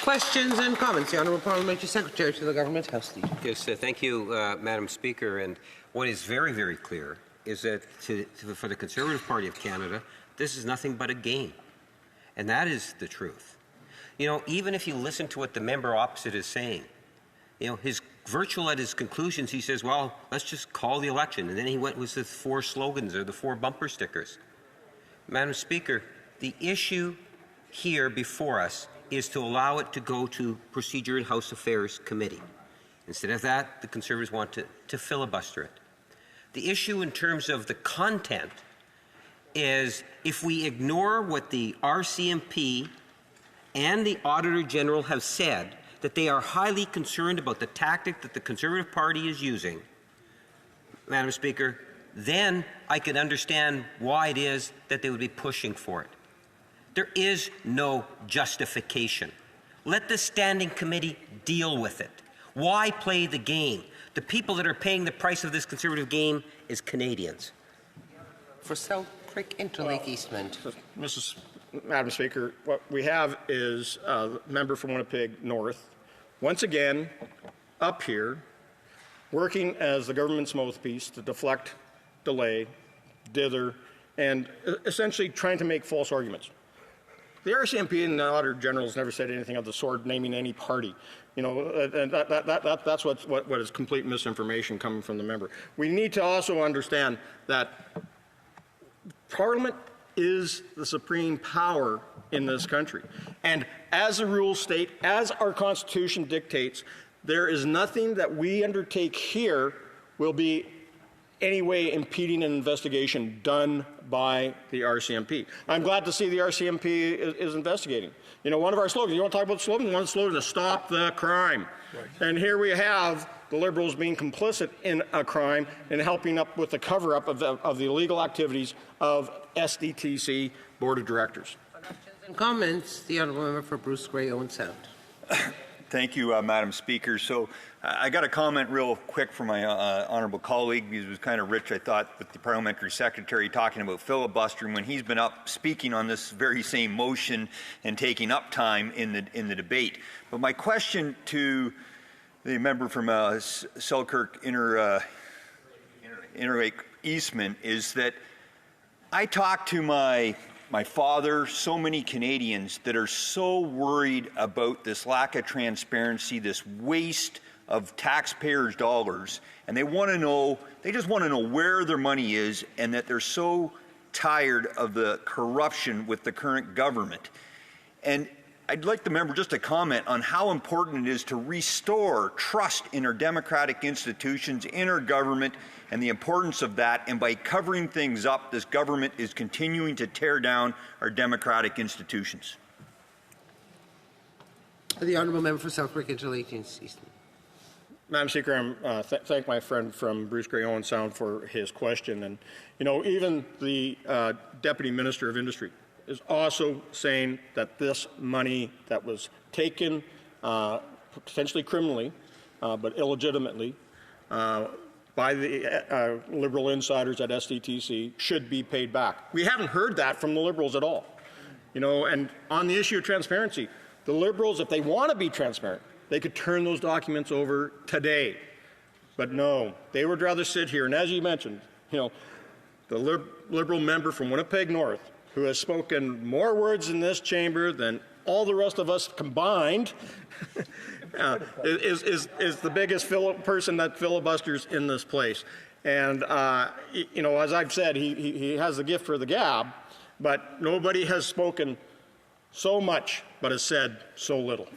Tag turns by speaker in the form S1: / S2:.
S1: Questions and comments. The Honourable Parliamentary Secretary to the Government House Leader.
S2: Yes, thank you, Madam Speaker. And what is very, very clear is that for the Conservative Party of Canada, this is nothing but a game. And that is the truth. You know, even if you listen to what the member opposite is saying, you know, his virtual at his conclusions, he says, well, let's just call the election. And then he went with the 4 slogans or the 4 bumper stickers. Madam Speaker, the issue here before us is to allow it to go to Procedure and House Affairs Committee. Instead of that, the Conservatives want to filibuster it. The issue in terms of the content is if we ignore what the RCMP and the Auditor General have said, that they are highly concerned about the tactic that the Conservative Party is using, Madam Speaker, then I can understand why it is that they would be pushing for it. There is no justification. Let the Standing Committee deal with it. Why play the game? The people that are paying the price of this Conservative game is Canadians.
S1: For Selkirk Interlake Eastman.
S3: Madam Speaker, what we have is a member from Winnipeg North, once again, up here, working as the government's mouthpiece to deflect, delay, dither, and essentially trying to make false arguments. The RCMP and the Auditor General has never said anything of the sort, naming any party. You know, and that's what is complete misinformation coming from the member. We need to also understand that Parliament is the supreme power in this country. And as the rules state, as our Constitution dictates, there is nothing that we undertake here will be any way impeding an investigation done by the RCMP. I'm glad to see the RCMP is investigating. You know, one of our slogans, you want to talk about the slogan? One of the slogans is stop the crime. Right. And here we have the Liberals being complicit in a crime and helping up with the cover-up of the illegal activities of SDTC Board of Directors.
S1: Questions and comments. The Honourable Member for Bruce Grey Owen Sound.
S4: Thank you, Madam Speaker. So I got a comment real quick from my honourable colleague, because it was kind of rich, I thought, with the Parliamentary Secretary talking about filibustering when he's been up speaking on this very same motion and taking up time in the debate. But my question to the member from Selkirk Interlake Eastman is that I talked to my father, so many Canadians that are so worried about this lack of transparency, this waste of taxpayers' dollars, and they just want to know where their money is, and that they're so tired of the corruption with the current government. And I'd like the member just to comment on how important it is to restore trust in our democratic institutions, in our government, and the importance of that. And by covering things up, this government is continuing to tear down our democratic institutions.
S1: The Honourable Member for Selkirk Interlake Eastman.
S3: Madam Speaker, I thank my friend from Bruce Grey Owen Sound for his question. And, you know, even the Deputy Minister of Industry is also saying that this money that was taken potentially criminally, but illegitimately, by the Liberal insiders at SDTC should be paid back. We haven't heard that from the Liberals at all. You know, and on the issue of transparency, the Liberals, if they want to be transparent, they could turn those documents over today. But no, they would rather sit here. And as you mentioned, you know, the Liberal member from Winnipeg North, who has spoken more words in this chamber than all the rest of us combined, is the biggest person that filibusters in this place. And, you know, as I've said, he has the gift for the gab, but nobody has spoken so much but has said so little.